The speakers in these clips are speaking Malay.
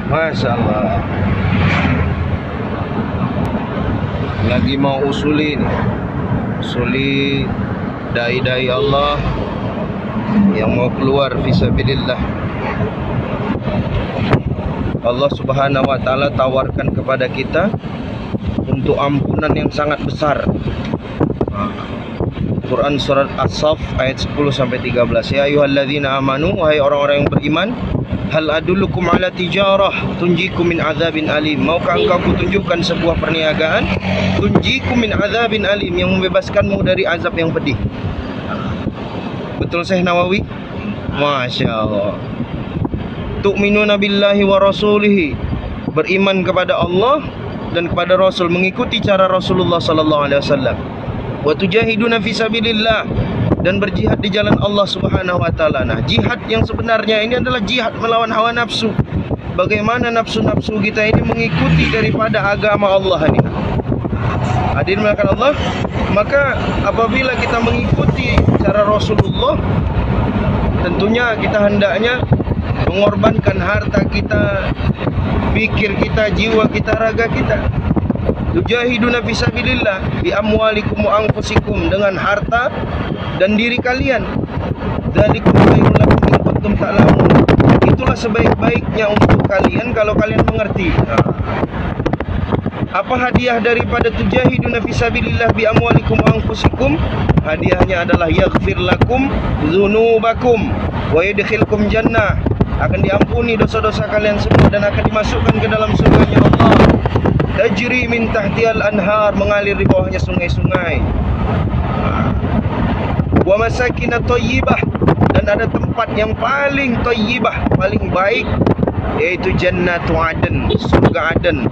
Masya Allah. Lagi mau usuli dai-dai Allah yang mau keluar fisabilillah. Allah Subhanahu wa taala tawarkan kepada kita untuk ampunan yang sangat besar. Quran surat As-Saff ayat 10 sampai 13. Ya ayyuhalladzina amanu, wahai orang-orang yang beriman, hal adullukum ala tijarah tunjikum min azabin alim. Maukah engkau kutunjukkan sebuah perniagaan tunjikum min azabin alim, yang membebaskanmu dari azab yang pedih. Betul Syekh Nawawi? Masya Allah. Tu'minuna billahi wa rasulihi, beriman kepada Allah dan kepada Rasul, mengikuti cara Rasulullah sallallahu alaihi wasallam. Wa tujahiduna fi sabilillah, dan berjihad di jalan Allah Subhanahu wa taala. Nah, jihad yang sebenarnya ini adalah jihad melawan hawa nafsu. Bagaimana nafsu-nafsu kita ini mengikuti daripada agama Allah ini. Hadirin melakukan Allah, maka apabila kita mengikuti cara Rasulullah, tentunya kita hendaknya mengorbankan harta kita, pikir kita, jiwa kita, raga kita. Tujahiduna fisabilillah bi amwalikum wa anfusikum, dengan harta dan diri kalian. Dzalikum khairul lakum in kuntum ta'lamun. Itulah sebaik-baiknya untuk kalian kalau kalian mengerti. Apa hadiah daripada tujahiduna fisabilillah bi amwalikum wa anfusikum? Hadiahnya adalah yaghfir lakum dzunubakum wa yudkhilkum jannah. Akan diampuni dosa-dosa kalian semua dan akan dimasukkan ke dalam surganya Allah. Tajri min tahtiyal anhar, mengalir di bawahnya sungai-sungai. Wa masakin thayyibah, dan ada tempat yang paling thayyibah, paling baik, yaitu jannatu aden, surga Aden.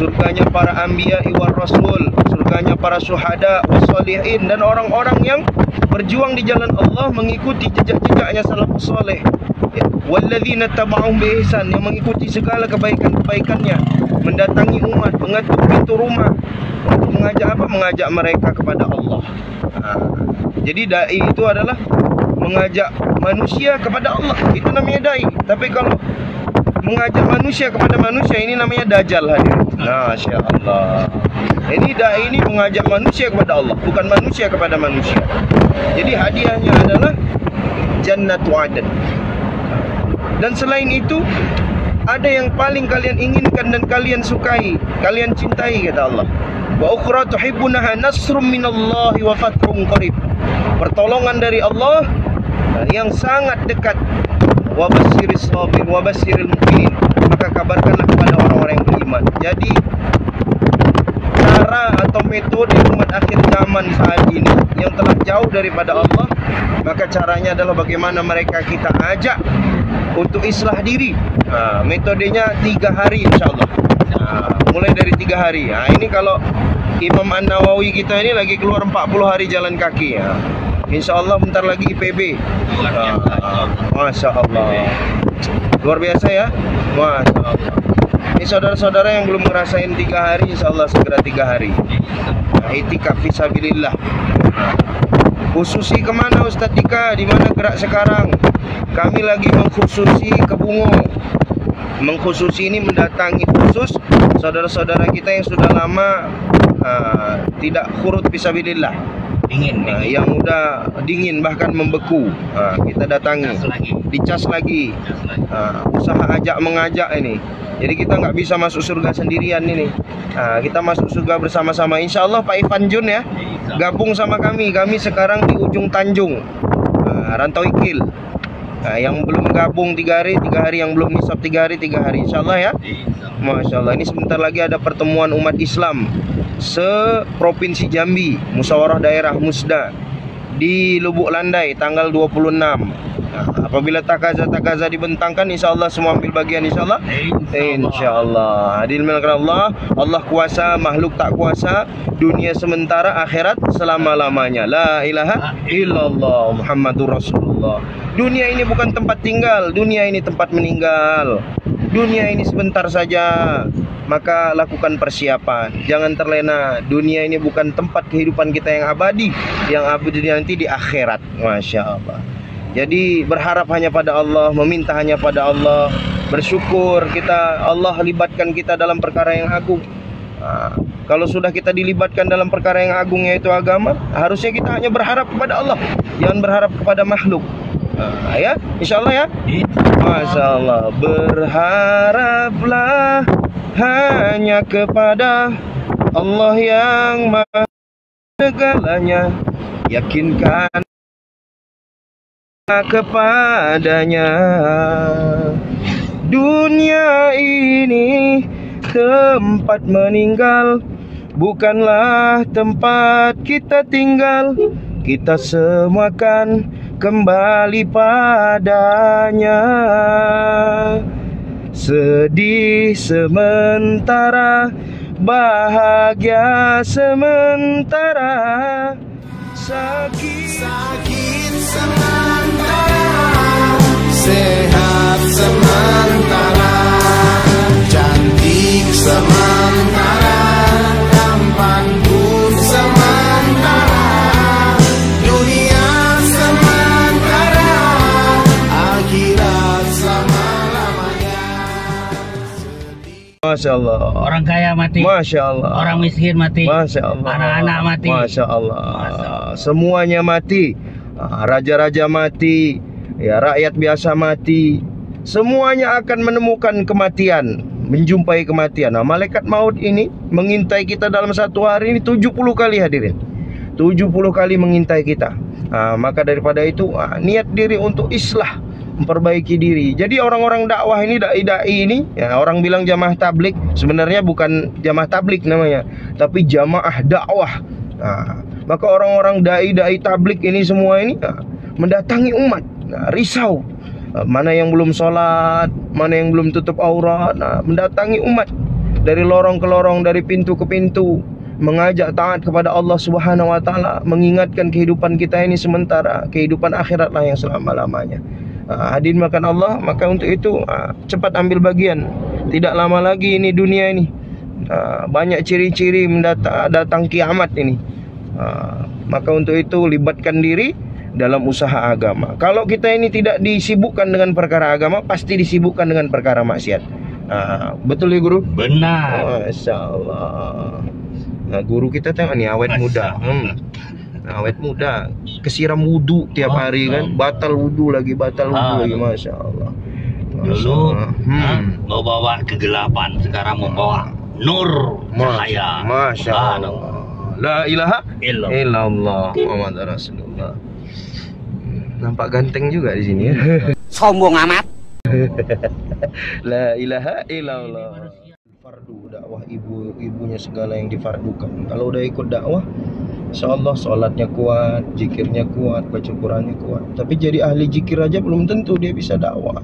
Surganya para anbiya war rasul, surganya para syuhada wassalihin, dan orang-orang yang berjuang di jalan Allah mengikuti jejak-jejaknya salafus saleh. Walladzina taba'uhum bi ihsan, yang mengikuti segala kebaikan-kebaikannya, mendatangi umat, mengetuk pintu rumah untuk mengajak apa? Mengajak mereka kepada Allah. Jadi dai itu adalah mengajak manusia kepada Allah, itu namanya dai. Tapi kalau mengajak manusia kepada manusia, ini namanya dajjal, hadirin. Masya Allah. Ini dai ini mengajak manusia kepada Allah, bukan manusia kepada manusia. Jadi hadiahnya adalah jannatu aden. Dan selain itu, ada yang paling kalian inginkan dan kalian sukai, kalian cintai, kata Allah. Wa ukhra tuhibbunaha nasrum minallahi wa fathun qarib. Pertolongan dari Allah yang sangat dekat. Wa basyiris sabir wa basyiril mu'minin. Maka kabarkanlah kepada orang-orang yang beriman. Jadi cara atau metode umat akhir zaman saat ini yang telah jauh daripada Allah, maka caranya adalah bagaimana mereka kita ajak untuk islah diri. Metodenya 3 hari insyaAllah. Mulai dari 3 hari. Ini kalau Imam An-Nawawi kita ini lagi keluar 40 hari jalan kaki. InsyaAllah bentar lagi IPB. Masya Allah. Luar biasa ya. Masya Allah. Ini saudara-saudara yang belum ngerasain 3 hari, insyaAllah segera 3 hari. Itikaf fisabilillah. Khususi kemana Ustadz Dika? Di mana gerak sekarang? Kami lagi mengkhususi ke Bungo. Mengkhususi ini mendatangi khusus saudara-saudara kita yang sudah lama tidak khurut fisabilillah. Dingin. Yang udah dingin bahkan membeku. Kita datangi. Dicas lagi. Usaha ajak mengajak ini. Jadi kita nggak bisa masuk surga sendirian ini. Kita masuk surga bersama-sama. Insya Allah Pak Ivan Jun ya, gabung sama kami. Kami sekarang di ujung Tanjung, Rantau Ikil. Yang belum gabung 3 hari, 3 hari. Yang belum nisab 3 hari, 3 hari. Insya Allah ya. Masya Allah. Ini sebentar lagi ada pertemuan umat Islam se-Provinsi Jambi, Musyawarah Daerah Musda di Lubuk Landai tanggal 26. Apabila takaza dibentangkan, insya Allah semua ambil bagian, insya Allah. Insya Allah. Hadirin Allah, Allah kuasa, makhluk tak kuasa. Dunia sementara, akhirat selama-lamanya. La ilaha illallah Muhammadur Rasulullah. Dunia ini bukan tempat tinggal, dunia ini tempat meninggal. Dunia ini sebentar saja, maka lakukan persiapan. Jangan terlena. Dunia ini bukan tempat kehidupan kita yang abadi. Yang abadi nanti di akhirat. Masya Allah. Jadi berharap hanya pada Allah, meminta hanya pada Allah. bersyukur kita, Allah libatkan kita dalam perkara yang agung. Kalau sudah kita dilibatkan dalam perkara yang agung, yaitu agama, harusnya kita hanya berharap kepada Allah, jangan berharap kepada makhluk. Ya, insyaallah ya. Masya Allah. Berharaplah hanya kepada Allah yang maha segalanya, yakinkan kepadanya. Dunia ini tempat meninggal, bukanlah tempat kita tinggal. Kita semua kan kembali padanya. Sedih sementara, bahagia sementara, sakit sementara, sehat sementara, cantik sementara, tampan pun sementara, dunia sementara, akhirat selama-lamanya. Masya Allah. Orang kaya mati, Masya Allah. orang miskin mati, Masya Allah. anak-anak mati, Masya Allah. Masya Allah. Semuanya mati. Raja-raja mati, ya, rakyat biasa mati. Semuanya akan menemukan kematian, menjumpai kematian. Nah, malaikat maut ini mengintai kita dalam satu hari ini 70 kali, hadirin. 70 kali mengintai kita. Maka daripada itu, niat diri untuk islah, memperbaiki diri. Jadi orang-orang dakwah ini, dai-dai ini, ya, orang bilang jamaah tablik, sebenarnya bukan jamaah tablik namanya, tapi jamaah dakwah. Maka orang-orang dai-dai tablik ini semua ini mendatangi umat, risau. Mana yang belum sholat, mana yang belum tutup aurat, mendatangi umat dari lorong ke lorong, dari pintu ke pintu, mengajak taat kepada Allah Subhanahu wa taala, mengingatkan kehidupan kita ini sementara, kehidupan akhiratlah yang selama-lamanya. Hadirin makan Allah, maka untuk itu cepat ambil bagian. Tidak lama lagi ini dunia ini banyak ciri-ciri datang kiamat ini. Maka untuk itu libatkan diri dalam usaha agama. Kalau kita ini tidak disibukkan dengan perkara agama, pasti disibukkan dengan perkara maksiat. Betul ya guru? benar. Masya Allah. Nah, guru kita tengok nih awet muda. Awet muda, kesiram wudu tiap hari kan, batal wudu lagi, Masya Allah. Dulu mau bawa kegelapan, sekarang mau bawa nur cahaya. Masya Allah. La ilaha illallah Muhammad Rasulullah. Nampak ganteng juga di sini ya. Sombong amat. La ilaha illallah. Fardu dakwah, ibunya segala yang difardukan. Kalau udah ikut dakwah, insyaallah sholatnya kuat, zikirnya kuat, baca Qurannya kuat. Tapi jadi ahli zikir aja belum tentu dia bisa dakwah.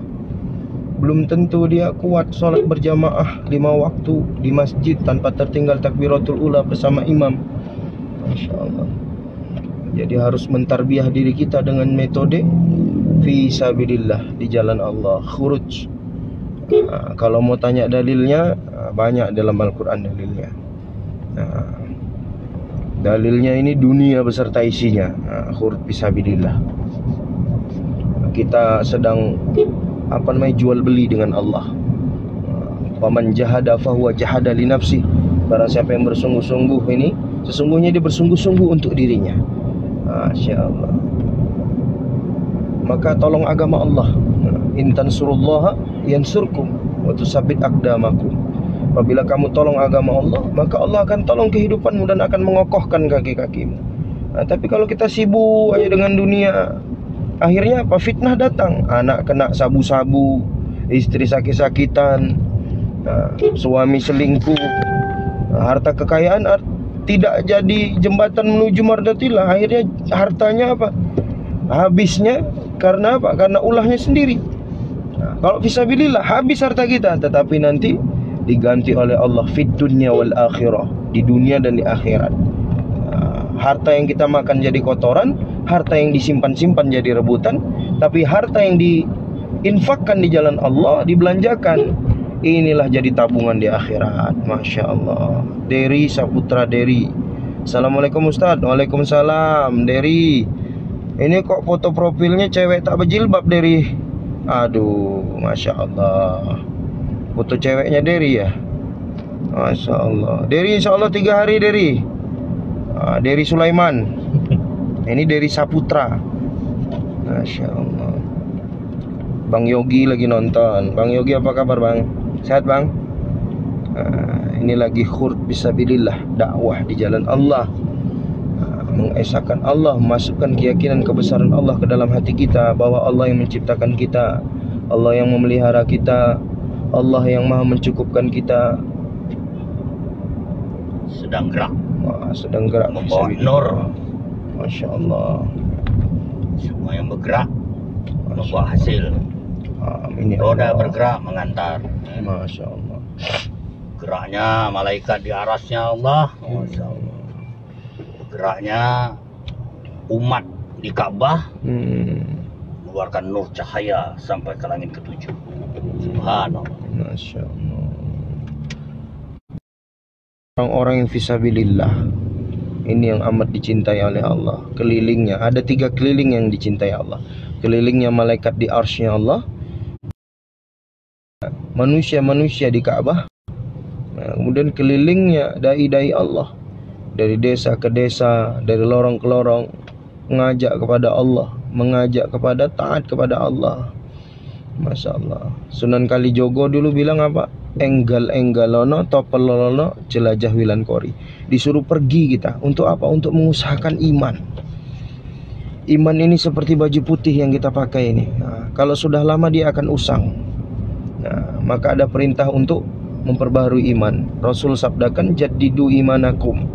Belum tentu dia kuat sholat berjamaah 5 waktu di masjid tanpa tertinggal takbiratul ula bersama imam. Masya Allah. Jadi harus mentarbiah diri kita dengan metode fi sabilillah, di jalan Allah, khuruj. Kalau mau tanya dalilnya, banyak dalam Al-Quran dalilnya. Dalilnya ini dunia beserta isinya. Khuruj fi sabilillah. Kita sedang jual beli dengan Allah. Faman jahada fahuwa jahada li nafsi. Barang siapa yang bersungguh-sungguh ini, sesungguhnya dia bersungguh-sungguh untuk dirinya. Masya Allah. Maka tolong agama Allah. In tansurullaha yansurkum wa tusabbit aqdamakum. Apabila kamu tolong agama Allah, maka Allah akan tolong kehidupanmu dan akan mengokohkan kaki-kakimu. Tapi kalau kita sibuk aja dengan dunia, akhirnya apa? Fitnah datang. Anak kena sabu-sabu, istri sakit-sakitan, suami selingkuh, harta kekayaan tidak jadi jembatan menuju mardatillah. Akhirnya hartanya apa? Habisnya karena apa? Karena ulahnya sendiri. Kalau fisabilillah habis harta kita, tetapi nanti diganti oleh Allah fid dunya wal akhirah, di dunia dan di akhirat. Harta yang kita makan jadi kotoran, harta yang disimpan-simpan jadi rebutan, tapi harta yang diinfakkan di jalan Allah, dibelanjakan, inilah jadi tabungan di akhirat. Masya Allah. Deri Saputra Deri. Assalamualaikum Ustaz. Waalaikumsalam Deri. Ini kok foto profilnya cewek tak berjilbab Deri? Aduh, Masya Allah. Foto ceweknya Derry ya. Masya Allah. Derry insya Allah 3 hari Derry. Derry Sulaiman. Ini Derry Saputra. Masya Allah. Bang Yogi lagi nonton. Bang Yogi apa kabar bang? Sehat bang? Ini lagi khurd fisabilillah, dakwah di jalan Allah, mengesahkan Allah, memasukkan keyakinan kebesaran Allah ke dalam hati kita, bahwa Allah yang menciptakan kita, Allah yang memelihara kita, Allah yang maha mencukupkan kita. Sedang gerak. Sedang gerak membawa nur. Masya Allah. Semua yang bergerak membawa hasil. Amin ya Roda Allah. bergerak mengantar. Masya Allah. Geraknya malaikat di arasnya Allah. Masya Allah. Geraknya umat di Ka'bah, mengeluarkan nur cahaya sampai ke langit ketujuh. Subhanallah. Masya Allah. Orang-orang yang fisabilillah ini yang amat dicintai oleh Allah. Kelilingnya ada 3 keliling yang dicintai Allah. Kelilingnya malaikat di arsy-Nya Allah, manusia-manusia di Ka'bah, kemudian kelilingnya dai-dai Allah dari desa ke desa, dari lorong ke lorong, mengajak kepada Allah, mengajak kepada taat kepada Allah. Masya Allah. Sunan Kalijogo dulu bilang apa? Enggal-enggalono topelolono jelajah wilan kori. Disuruh pergi kita. Untuk apa? Untuk mengusahakan iman. Iman ini seperti baju putih yang kita pakai ini. Kalau sudah lama dia akan usang. Maka ada perintah untuk memperbaharui iman. Rasul sabdakan, jaddidu imanakum,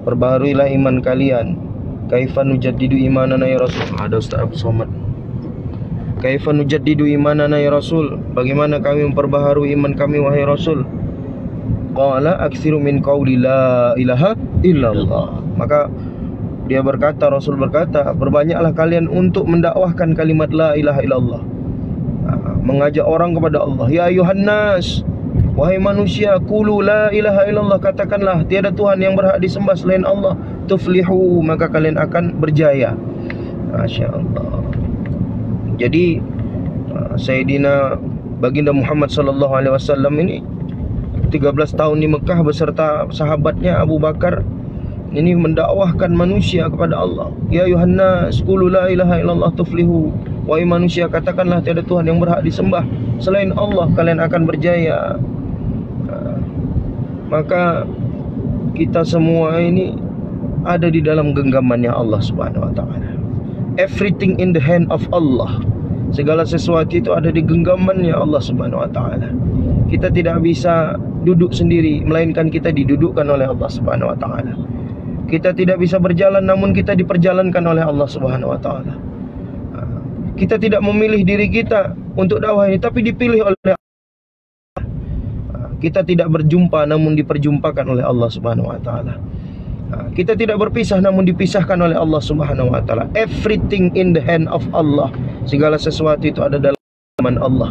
perbaharuilah iman kalian. Kaifa nujaddidu imanana ya Rasul? Ada Ustaz Abu Somad. Kaifa nujaddidu imanana ya Rasul? Bagaimana kami memperbaharui iman kami wahai Rasul? Qala aktsiru min qauli la ilaha illallah. Maka dia berkata, Rasul berkata, berbanyaklah kalian untuk mendakwahkan kalimat la ilaha illallah, mengajak orang kepada Allah. Ya ayuhan nas, wahai manusia, qulu la ilaha illallah, katakanlah tiada Tuhan yang berhak disembah selain Allah, tuflihu, maka kalian akan berjaya. Masya Allah. Jadi Sayyidina Baginda Muhammad sallallahu alaihi wasallam ini 13 tahun di Mekah beserta sahabatnya Abu Bakar ini mendakwahkan manusia kepada Allah. Ya ayuhan nas, qulu la ilaha illallah tuflihu, wahai manusia, katakanlah tiada Tuhan yang berhak disembah selain Allah, kalian akan berjaya. Maka kita semua ini ada di dalam genggamannya Allah Subhanahu wa taala. Everything in the hand of Allah. Segala sesuatu itu ada di genggamannya Allah Subhanahu wa taala. Kita tidak bisa duduk sendiri, melainkan kita didudukkan oleh Allah Subhanahu wa taala. Kita tidak bisa berjalan, namun kita diperjalankan oleh Allah Subhanahu wa taala. Kita tidak memilih diri kita untuk dakwah ini, tapi dipilih oleh Allah. Kita tidak berjumpa, namun diperjumpakan oleh Allah Subhanahu wa taala. Kita tidak berpisah, namun dipisahkan oleh Allah Subhanahu wa taala. Everything in the hand of Allah. Segala sesuatu itu ada dalam tangan Allah.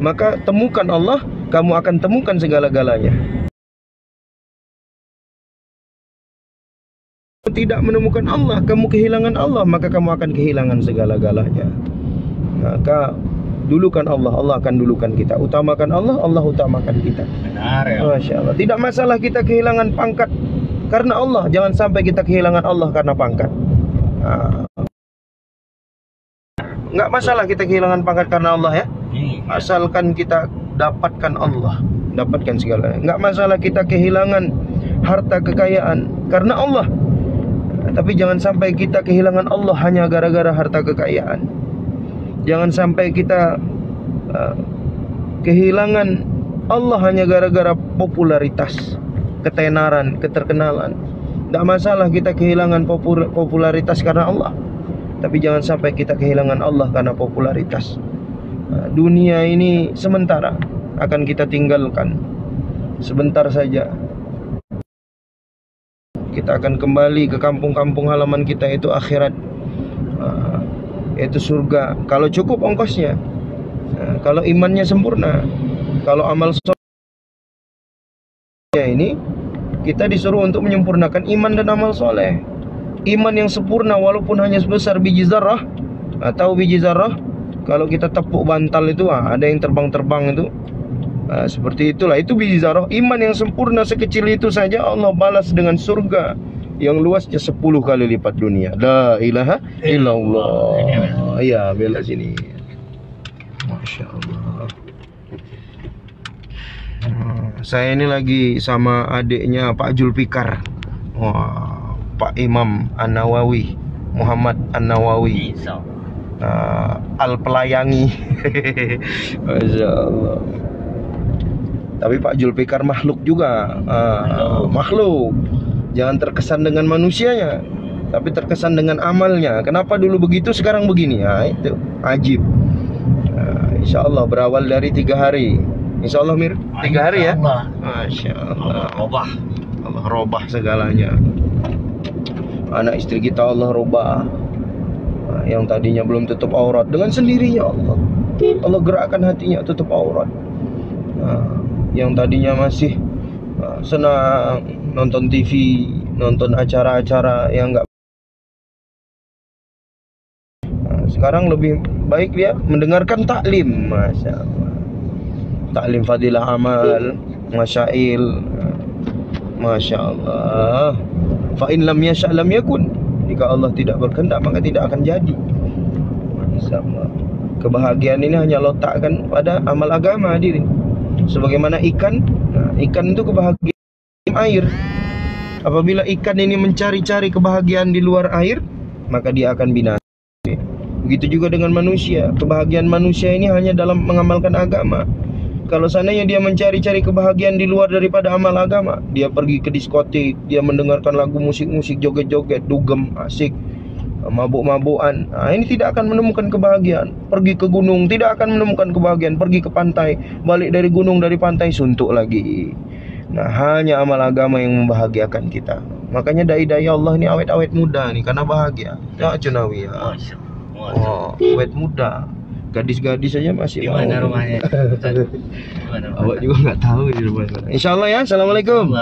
Maka temukan Allah, kamu akan temukan segala-galanya. Tidak menemukan Allah, kamu kehilangan Allah, maka kamu akan kehilangan segala-galanya. Maka dulukan Allah, Allah akan dulukan kita. Utamakan Allah, Allah utamakan kita. Benar ya. Masya Allah. Tidak masalah kita kehilangan pangkat karena Allah, jangan sampai kita kehilangan Allah karena pangkat. Enggak masalah kita kehilangan pangkat karena Allah ya. Asalkan kita dapatkan Allah, dapatkan segala. Enggak masalah kita kehilangan harta kekayaan karena Allah. Tapi jangan sampai kita kehilangan Allah hanya gara-gara harta kekayaan. Jangan sampai kita kehilangan Allah hanya gara-gara popularitas, ketenaran, keterkenalan. Tidak masalah kita kehilangan popularitas karena Allah, tapi jangan sampai kita kehilangan Allah karena popularitas. Dunia ini sementara, akan kita tinggalkan sebentar saja. Kita akan kembali ke kampung-kampung halaman kita, itu akhirat, yaitu surga. Kalau cukup ongkosnya, kalau imannya sempurna, kalau amal soleh ini, kita disuruh untuk menyempurnakan iman dan amal soleh. Iman yang sempurna walaupun hanya sebesar biji zarrah, atau biji zarrah, Kalau kita tepuk bantal itu ada yang terbang-terbang itu. Seperti itulah, itu bizarah. Iman yang sempurna sekecil itu saja Allah balas dengan surga yang luasnya 10 kali lipat dunia. La ilaha illallah. Ya, belok sini. Masya Allah. Saya ini lagi sama adiknya Pak Julfikar. Wah, Pak Imam An-Nawawi, Muhammad An-Nawawi. Al-Pelayangi. Masya Allah. Tapi Pak Julfikar makhluk juga. Makhluk. Jangan terkesan dengan manusianya, tapi terkesan dengan amalnya. Kenapa dulu begitu, sekarang begini? Itu ajib. Insya Allah berawal dari 3 hari. Insya Allah Mir, 3 hari ya. Masya Allah. Allah robah segalanya. Anak istri kita Allah robah. Yang tadinya belum tutup aurat, dengan sendirinya Allah gerakkan hatinya tutup aurat. Yang tadinya masih senang nonton TV, nonton acara-acara yang enggak, sekarang lebih baik dia mendengarkan taklim. Masya Allah. Taklim fadilah amal, masyail. Masya Allah. Fa in lam yasha' lam yakun. Jika Allah tidak berkehendak maka tidak akan jadi. Masya Allah. Kebahagiaan ini hanya letakkan pada amal agama hadirin. Sebagaimana ikan, ikan itu kebahagiaan air. Apabila ikan ini mencari-cari kebahagiaan di luar air, maka dia akan binasa. Begitu juga dengan manusia. Kebahagiaan manusia ini hanya dalam mengamalkan agama. Kalau seandainya dia mencari-cari kebahagiaan di luar daripada amal agama, dia pergi ke diskotik, dia mendengarkan lagu musik-musik, joget-joget, dugem, asik, mabuk-mabukan. Ini tidak akan menemukan kebahagiaan. Pergi ke gunung, tidak akan menemukan kebahagiaan. Pergi ke pantai, balik dari gunung, dari pantai, suntuk lagi. Nah, hanya amal agama yang membahagiakan kita. Makanya dai-dai Allah ini awet-awet muda nih, karena bahagia. Ya Cunawi ya. Awet muda. Gadis-gadis saja masih. Gimana rumahnya? Awak juga nggak tahu di rumah. Insya Allah ya. Assalamualaikum.